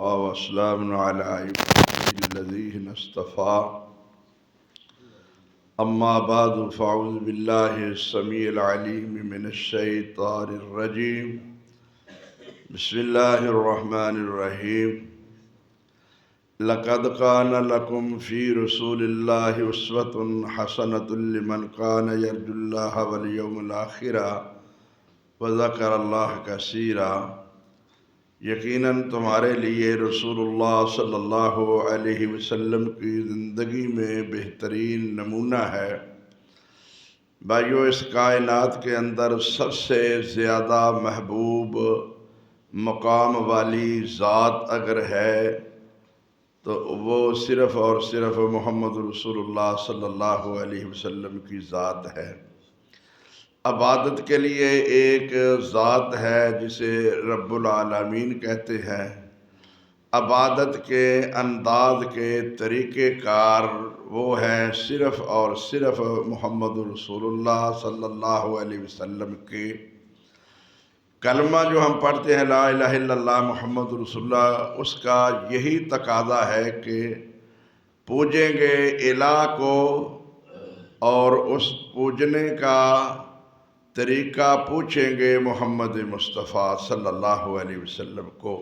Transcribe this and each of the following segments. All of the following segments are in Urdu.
وسلام على عباده الذين اصطفى أما بعد فأعوذ بالله السميع العليم من الشيطان الرجيم بسم الله الرحمن الرحيم لقد كان لكم في رسول الله أسوة حسنة لمن كان يرجو الله واليوم الآخر وذكر الله كثيرا یقیناً تمہارے لیے رسول اللہ صلی اللہ علیہ وسلم کی زندگی میں بہترین نمونہ ہے۔ بھائیو، اس کائنات کے اندر سب سے زیادہ محبوب مقام والی ذات اگر ہے تو وہ صرف اور صرف محمد رسول اللہ صلی اللہ علیہ وسلم کی ذات ہے۔ عبادت کے لیے ایک ذات ہے جسے رب العالمین کہتے ہیں۔ عبادت کے انداز کے طریقہ کار وہ ہیں صرف اور صرف محمد رسول اللہ صلی اللہ علیہ وسلم کے۔ کلمہ جو ہم پڑھتے ہیں لا الہ الا اللہ محمد رسول اللہ، اس کا یہی تقاضا ہے کہ پوجیں گے الہ کو اور اس پوجنے کا طریقہ پوچھیں گے محمد مصطفیٰ صلی اللہ علیہ وسلم کو۔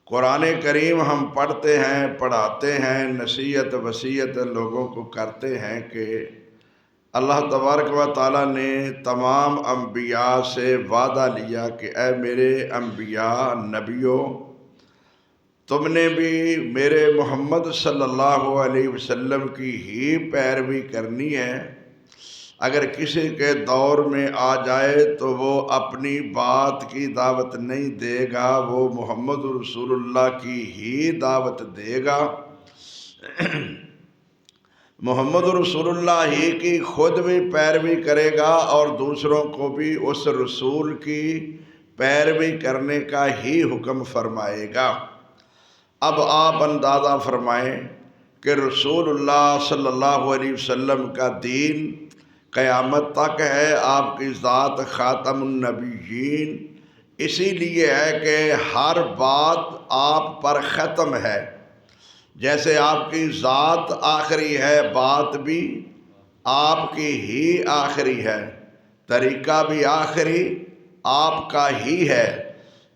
قرآن کریم ہم پڑھتے ہیں، پڑھاتے ہیں، نصیحت وصیت لوگوں کو کرتے ہیں کہ اللہ تبارک و تعالیٰ نے تمام انبیاء سے وعدہ لیا کہ اے میرے انبیاء نبیوں، تم نے بھی میرے محمد صلی اللہ علیہ وسلم کی ہی پیروی کرنی ہے۔ اگر کسی کے دور میں آ جائے تو وہ اپنی بات کی دعوت نہیں دے گا، وہ محمد رسول اللہ کی ہی دعوت دے گا۔ محمد رسول اللہ ہی کی خود بھی پیروی کرے گا اور دوسروں کو بھی اس رسول کی پیروی کرنے کا ہی حکم فرمائے گا۔ اب آپ اندازہ فرمائیں کہ رسول اللہ صلی اللہ علیہ وسلم کا دین قیامت تک ہے، آپ کی ذات خاتم النبیین، اسی لیے ہے کہ ہر بات آپ پر ختم ہے۔ جیسے آپ کی ذات آخری ہے، بات بھی آپ کی ہی آخری ہے، طریقہ بھی آخری آپ کا ہی ہے۔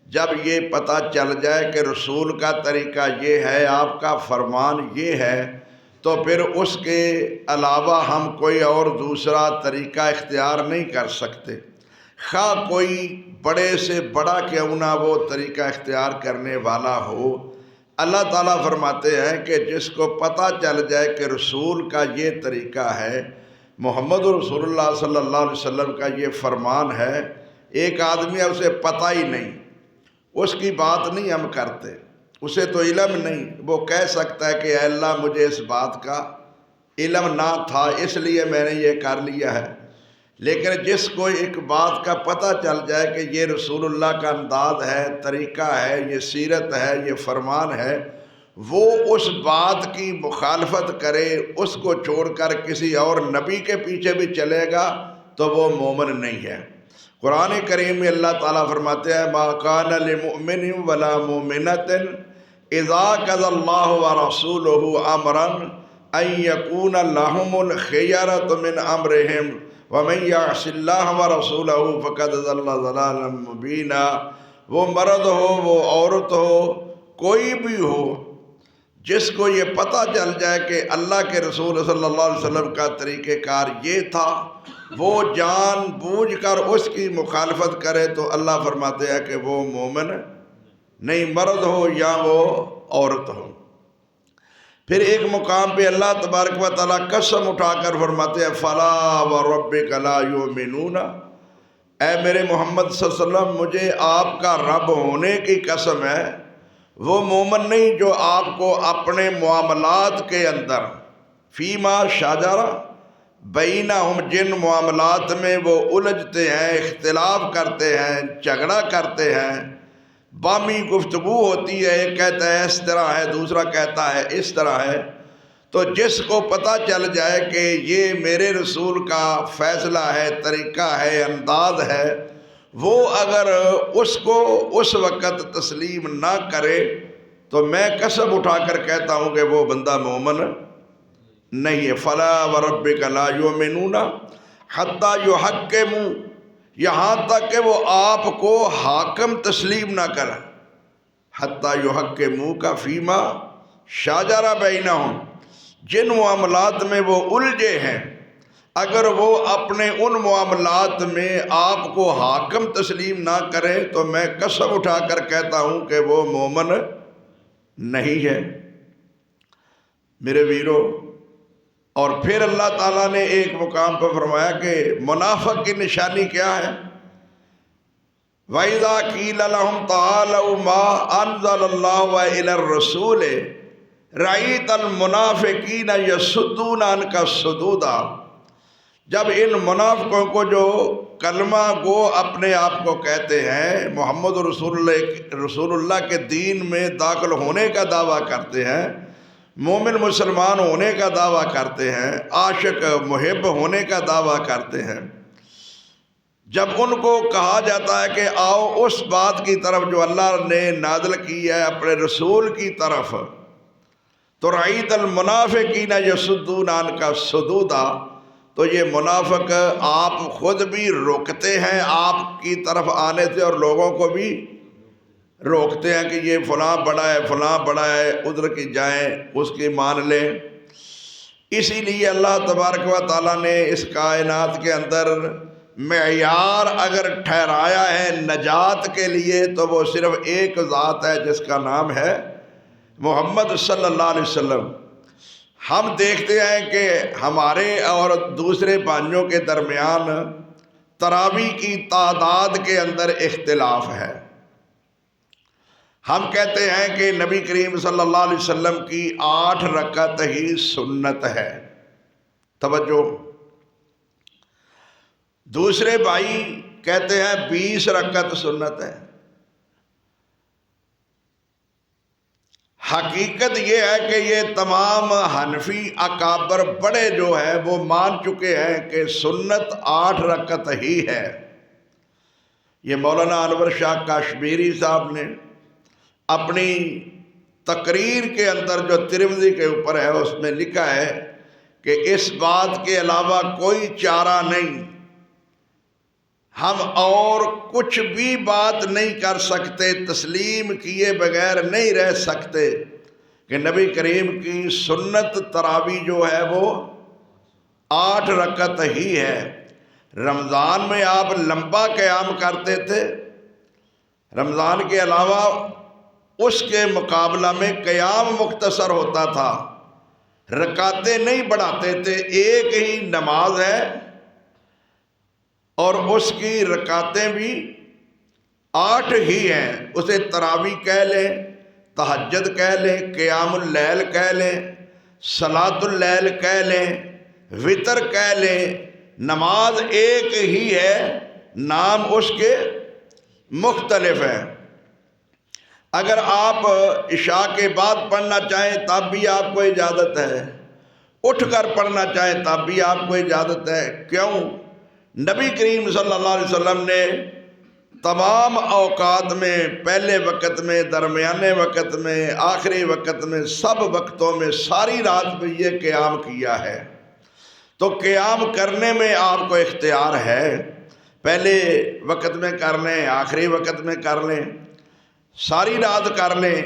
جب یہ پتہ چل جائے کہ رسول کا طریقہ یہ ہے، آپ کا فرمان یہ ہے، تو پھر اس کے علاوہ ہم کوئی اور دوسرا طریقہ اختیار نہیں کر سکتے، خواہ کوئی بڑے سے بڑا کیوں نہ وہ طریقہ اختیار کرنے والا ہو۔ اللہ تعالیٰ فرماتے ہیں کہ جس کو پتہ چل جائے کہ رسول کا یہ طریقہ ہے، محمد رسول اللہ صلی اللہ علیہ وسلم کا یہ فرمان ہے، ایک آدمی اسے پتہ ہی نہیں، اس کی بات نہیں ہم کرتے، اسے تو علم نہیں، وہ کہہ سکتا ہے کہ اے اللہ مجھے اس بات کا علم نہ تھا اس لیے میں نے یہ کر لیا ہے۔ لیکن جس کو ایک بات کا پتہ چل جائے کہ یہ رسول اللہ کا انداز ہے، طریقہ ہے، یہ سیرت ہے، یہ فرمان ہے، وہ اس بات کی مخالفت کرے، اس کو چھوڑ کر کسی اور نبی کے پیچھے بھی چلے گا تو وہ مومن نہیں ہے۔ قرآن کریم میں اللہ تعالیٰ فرماتے ہیں ما کان لمؤمن ولا مؤمنۃ اذا قضى الله ورسوله امرا ان يكون لهم الخيرة من امرهم ومن يعص الله ورسوله فقد ضل ضلالا مبینا۔ وہ مرد ہو، وہ عورت ہو، کوئی بھی ہو، جس کو یہ پتہ چل جائے کہ اللہ کے رسول صلی اللہ علیہ وسلم کا طریقہ کار یہ تھا، وہ جان بوجھ کر اس کی مخالفت کرے تو اللہ فرماتے ہیں کہ وہ مومن نہیں، مرد ہو یا وہ عورت ہو۔ پھر ایک مقام پہ اللہ تبارک و تعالیٰ قسم اٹھا کر فرماتے ہیں فلا وربک لا یؤمنون، اے میرے محمد صلی اللہ علیہ وسلم مجھے آپ کا رب ہونے کی قسم ہے، وہ مومن نہیں جو آپ کو اپنے معاملات کے اندر فیما شاجرہ بینہم، جن معاملات میں وہ الجھتے ہیں، اختلاف کرتے ہیں، جھگڑا کرتے ہیں، بامی گفتگو ہوتی ہے، ایک کہتا ہے اس طرح ہے، دوسرا کہتا ہے اس طرح ہے، تو جس کو پتہ چل جائے کہ یہ میرے رسول کا فیصلہ ہے، طریقہ ہے، انداز ہے، وہ اگر اس کو اس وقت تسلیم نہ کرے تو میں قسم اٹھا کر کہتا ہوں کہ وہ بندہ مومن نہیں ہے۔ فلا وربک لا یؤمنون حتی یحکموا، یہاں تک کہ وہ آپ کو حاکم تسلیم نہ کریں۔ حتی یحکموک فیما شجر بینہم، جن معاملات میں وہ الجھے ہیں، اگر وہ اپنے ان معاملات میں آپ کو حاکم تسلیم نہ کریں تو میں قسم اٹھا کر کہتا ہوں کہ وہ مومن نہیں ہے۔ میرے ویرو، اور پھر اللہ تعالیٰ نے ایک مقام پر فرمایا کہ منافق کی نشانی کیا ہے؟ وَإِذَا قِيلَ لَهُمْ تَعَالَوْا مَا أَنزَلَ اللَّهُ وَإِلَى الرَّسُولِ رَأَيْتَ الْمُنَافِقِينَ يَصُدُّونَ عَنْكَ صُدُودًا، جب ان منافقوں کو جو کلمہ گو اپنے آپ کو کہتے ہیں، محمد رسول اللہ کے دین میں داخل ہونے کا دعویٰ کرتے ہیں، مومن مسلمان ہونے کا دعویٰ کرتے ہیں، عاشق محب ہونے کا دعویٰ کرتے ہیں، جب ان کو کہا جاتا ہے کہ آؤ اس بات کی طرف جو اللہ نے نازل کی ہے اپنے رسول کی طرف، تو رأیت المنافقین یصدون عنک صدودا، تو یہ منافق آپ خود بھی روکتے ہیں آپ کی طرف آنے سے، اور لوگوں کو بھی روکتے ہیں کہ یہ فلاں بڑا ہے فلاں بڑا ہے، ادھر کی جائیں اس کی مان لیں۔ اسی لیے اللہ تبارک و تعالیٰ نے اس کائنات کے اندر معیار اگر ٹھہرایا ہے نجات کے لیے تو وہ صرف ایک ذات ہے جس کا نام ہے محمد صلی اللہ علیہ وسلم۔ ہم دیکھتے ہیں کہ ہمارے اور دوسرے بھائیوں کے درمیان تراویح کی تعداد کے اندر اختلاف ہے۔ ہم کہتے ہیں کہ نبی کریم صلی اللہ علیہ وسلم کی 8 رکعت ہی سنت ہے، توجہ۔ دوسرے بھائی کہتے ہیں 20 رکعت سنت ہے۔ حقیقت یہ ہے کہ یہ تمام حنفی اکابر بڑے جو ہیں وہ مان چکے ہیں کہ سنت 8 رکعت ہی ہے۔ یہ مولانا انور شاہ کشمیری صاحب نے اپنی تقریر کے اندر جو ترمذی کے اوپر ہے اس میں لکھا ہے کہ اس بات کے علاوہ کوئی چارہ نہیں، ہم اور کچھ بھی بات نہیں کر سکتے، تسلیم کیے بغیر نہیں رہ سکتے کہ نبی کریم کی سنت تراویح جو ہے وہ 8 رکعت ہی ہے۔ رمضان میں آپ لمبا قیام کرتے تھے، رمضان کے علاوہ اس کے مقابلہ میں قیام مختصر ہوتا تھا، رکعتیں نہیں بڑھاتے تھے، ایک ہی نماز ہے اور اس کی رکعتیں بھی 8 ہی ہیں، اسے تراویح کہہ لیں، تہجد کہہ لیں، قیام اللیل کہہ لیں، صلاۃ اللیل کہہ لیں، وطر کہہ لیں، نماز ایک ہی ہے، نام اس کے مختلف ہیں۔ اگر آپ عشاء کے بعد پڑھنا چاہیں تب بھی آپ کو اجازت ہے، اٹھ کر پڑھنا چاہیں تب بھی آپ کو اجازت ہے۔ کیوں؟ نبی کریم صلی اللہ علیہ وسلم نے تمام اوقات میں، پہلے وقت میں، درمیانے وقت میں، آخری وقت میں، سب وقتوں میں ساری رات میں یہ قیام کیا ہے۔ تو قیام کرنے میں آپ کو اختیار ہے، پہلے وقت میں کر لیں، آخری وقت میں کر لیں، ساری رات کر لیں،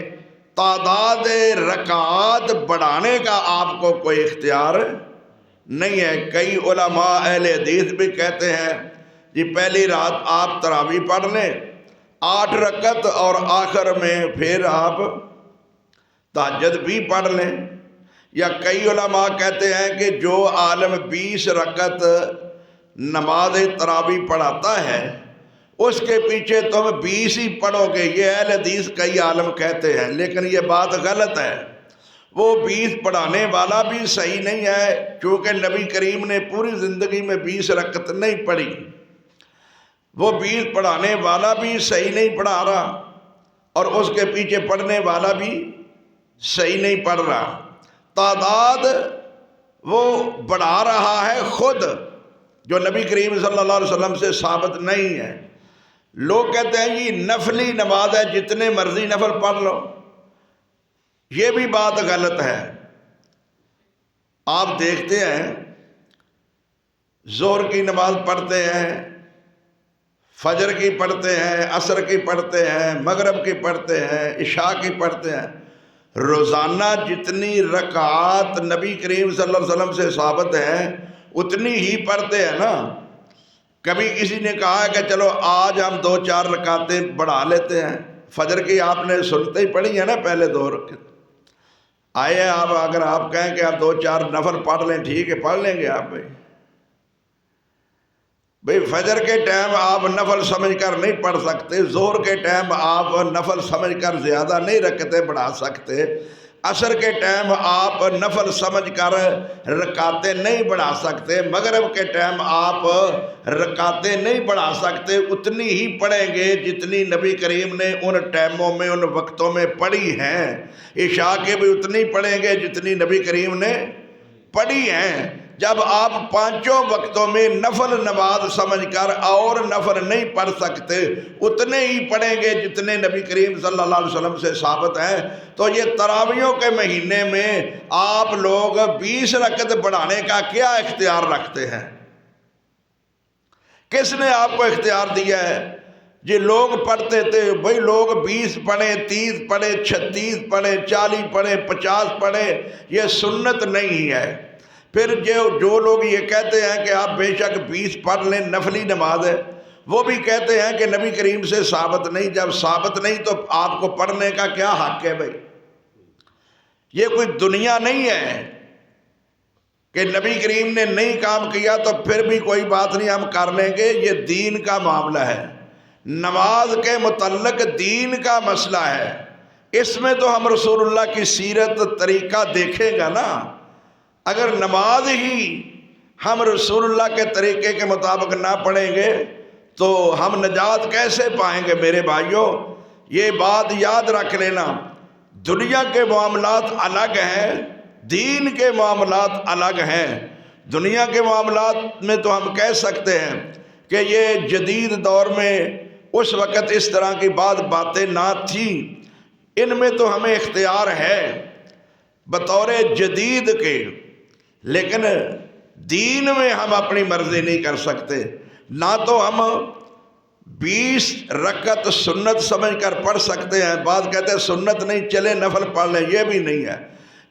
تعداد رکعات بڑھانے کا آپ کو کوئی اختیار نہیں ہے۔ کئی علماء اہل حدیث بھی کہتے ہیں جی پہلی رات آپ تراویح پڑھ لیں 8 رکعت اور آخر میں پھر آپ تہجد بھی پڑھ لیں، یا کئی علماء کہتے ہیں کہ جو عالم 20 رکعت نماز تراویح پڑھاتا ہے اس کے پیچھے تم 20 ہی پڑھو گے، یہ اہل حدیث کئی عالم کہتے ہیں، لیکن یہ بات غلط ہے۔ وہ 20 پڑھانے والا بھی صحیح نہیں ہے، چونکہ نبی کریم نے پوری زندگی میں 20 رکعت نہیں پڑھی، وہ 20 پڑھانے والا بھی صحیح نہیں پڑھا رہا اور اس کے پیچھے پڑھنے والا بھی صحیح نہیں پڑھ رہا۔ تعداد وہ بڑھا رہا ہے خود، جو نبی کریم صلی اللہ علیہ وسلم سے ثابت نہیں ہے۔ لوگ کہتے ہیں یہ نفلی نماز ہے، جتنے مرضی نفل پڑھ لو، یہ بھی بات غلط ہے۔ آپ دیکھتے ہیں ظہر کی نماز پڑھتے ہیں، فجر کی پڑھتے ہیں، عصر کی پڑھتے ہیں، مغرب کی پڑھتے ہیں، عشاء کی پڑھتے ہیں، روزانہ جتنی رکعات نبی کریم صلی اللہ علیہ وسلم سے ثابت ہیں اتنی ہی پڑھتے ہیں نا۔ کبھی کسی نے کہا ہے کہ چلو آج ہم 2-4 رکعتیں بڑھا لیتے ہیں، فجر کی آپ نے سنتے ہی پڑھی ہے نا پہلے 2 رکعت، آئے آپ اگر آپ کہیں کہ آپ 2-4 نفل پڑھ لیں، ٹھیک ہے پڑھ لیں گے آپ بھئی فجر کے ٹائم آپ نفل سمجھ کر نہیں پڑھ سکتے، ظہر کے ٹائم آپ نفل سمجھ کر زیادہ نہیں رکعتیں بڑھا سکتے، عصر کے ٹائم آپ نفل سمجھ کر رکعتیں نہیں بڑھا سکتے، مغرب کے ٹائم آپ رکعتیں نہیں بڑھا سکتے، اتنی ہی پڑھیں گے جتنی نبی کریم نے ان ٹائموں میں ان وقتوں میں پڑھی ہیں۔ عشاء کے بھی اتنی پڑھیں گے جتنی نبی کریم نے پڑھی ہیں۔ جب آپ 5 وقتوں میں نفل نماز سمجھ کر اور نفل نہیں پڑھ سکتے، اتنے ہی پڑھیں گے جتنے نبی کریم صلی اللہ علیہ وسلم سے ثابت ہیں، تو یہ تراویحوں کے مہینے میں آپ لوگ 20 رکعت بڑھانے کا کیا اختیار رکھتے ہیں؟ کس نے آپ کو اختیار دیا ہے؟ جی لوگ پڑھتے تھے، بھئی لوگ 20 پڑھیں، 30 پڑھیں، 36 پڑھیں، 40 پڑھیں، 50 پڑھیں، یہ سنت نہیں ہے۔ پھر جو لوگ یہ کہتے ہیں کہ آپ بے شک 20 پڑھ لیں نفلی نماز ہے، وہ بھی کہتے ہیں کہ نبی کریم سے ثابت نہیں۔ جب ثابت نہیں تو آپ کو پڑھنے کا کیا حق ہے بھائی؟ یہ کوئی دنیا نہیں ہے کہ نبی کریم نے نہیں کام کیا تو پھر بھی کوئی بات نہیں ہم کر لیں گے، یہ دین کا معاملہ ہے، نماز کے متعلق دین کا مسئلہ ہے، اس میں تو ہم رسول اللہ کی سیرت طریقہ دیکھیں گا نا۔ اگر نماز ہی ہم رسول اللہ کے طریقے کے مطابق نہ پڑھیں گے تو ہم نجات کیسے پائیں گے؟ میرے بھائیوں یہ بات یاد رکھ لینا، دنیا کے معاملات الگ ہیں، دین کے معاملات الگ ہیں۔ دنیا کے معاملات میں تو ہم کہہ سکتے ہیں کہ یہ جدید دور میں اس وقت اس طرح کی باتیں نہ تھیں، ان میں تو ہمیں اختیار ہے بطور جدید کے، لیکن دین میں ہم اپنی مرضی نہیں کر سکتے۔ نہ تو ہم 20 رکعت سنت سمجھ کر پڑھ سکتے ہیں، بعض کہتے ہیں سنت نہیں چلے نفل پڑھ لیں، یہ بھی نہیں ہے۔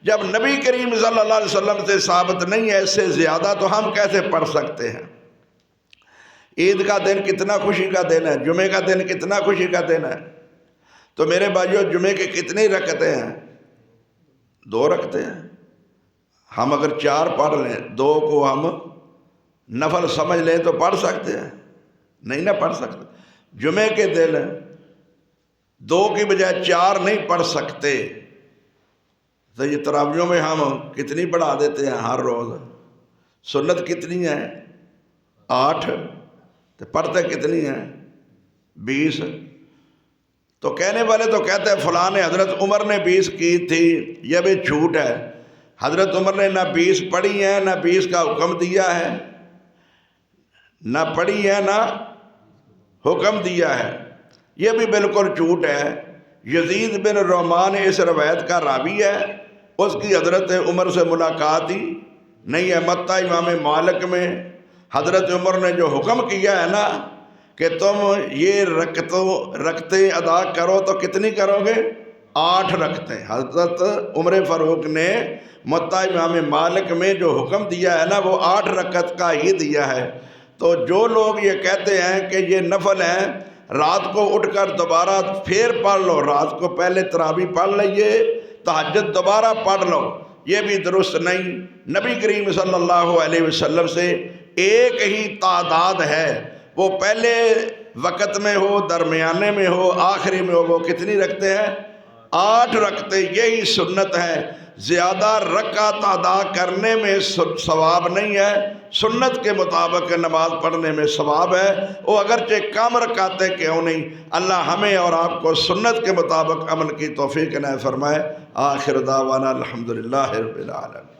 جب نبی کریم صلی اللہ علیہ وسلم سے ثابت نہیں ہے اس سے زیادہ تو ہم کیسے پڑھ سکتے ہیں؟ عید کا دن کتنا خوشی کا دن ہے، جمعے کا دن کتنا خوشی کا دن ہے، تو میرے بھائیوں جمعے کے کتنی رکعتیں ہیں؟ 2 رکعتیں ہیں۔ ہم اگر 4 پڑھ لیں، 2 کو ہم نفل سمجھ لیں تو پڑھ سکتے ہیں؟ نہیں نہ پڑھ سکتے۔ جمعے کے دن 2 کی بجائے 4 نہیں پڑھ سکتے تو یہ تراویحوں میں ہم کتنی پڑھا دیتے ہیں ہر روز؟ سنت کتنی ہے؟ 8، تو پڑھتے کتنی ہیں؟ 20۔ تو کہنے والے تو کہتے ہیں فلاں نے حضرت عمر نے 20 کی تھی، یہ بھی جھوٹ ہے۔ حضرت عمر نے نہ 20 پڑھی ہے نہ 20 کا حکم دیا ہے، نہ پڑھی ہے نہ حکم دیا ہے، یہ بھی بالکل جھوٹ ہے۔ یزید بن رومان اس روایت کا راوی ہے، اس کی حضرت عمر سے ملاقات ہی نہیں ہے۔ متہ امام مالک میں حضرت عمر نے جو حکم کیا ہے نا کہ تم یہ رکعتیں ادا کرو تو کتنی کرو گے؟ 8 رکعتیں۔ حضرت عمر فاروق نے متہ امام مالک میں جو حکم دیا ہے نا وہ 8 رکعت کا ہی دیا ہے۔ تو جو لوگ یہ کہتے ہیں کہ یہ نفل ہیں، رات کو اٹھ کر دوبارہ پھر پڑھ لو، رات کو پہلے تراویح پڑھ لئیے، تہجد دوبارہ پڑھ لو، یہ بھی درست نہیں۔ نبی کریم صلی اللہ علیہ وسلم سے ایک ہی تعداد ہے، وہ پہلے وقت میں ہو، درمیانے میں ہو، آخری میں ہو، وہ کتنی رکھتے ہیں؟ 8 رکعتیں، یہی سنت ہے۔ زیادہ رکعت ادا کرنے میں ثواب نہیں ہے، سنت کے مطابق نماز پڑھنے میں ثواب ہے، وہ اگرچہ کم رکعتیں کیوں نہیں۔ اللہ ہمیں اور آپ کو سنت کے مطابق عمل کی توفیق عنایت فرمائے۔ آخر دعوانا الحمدللہ رب العالمین۔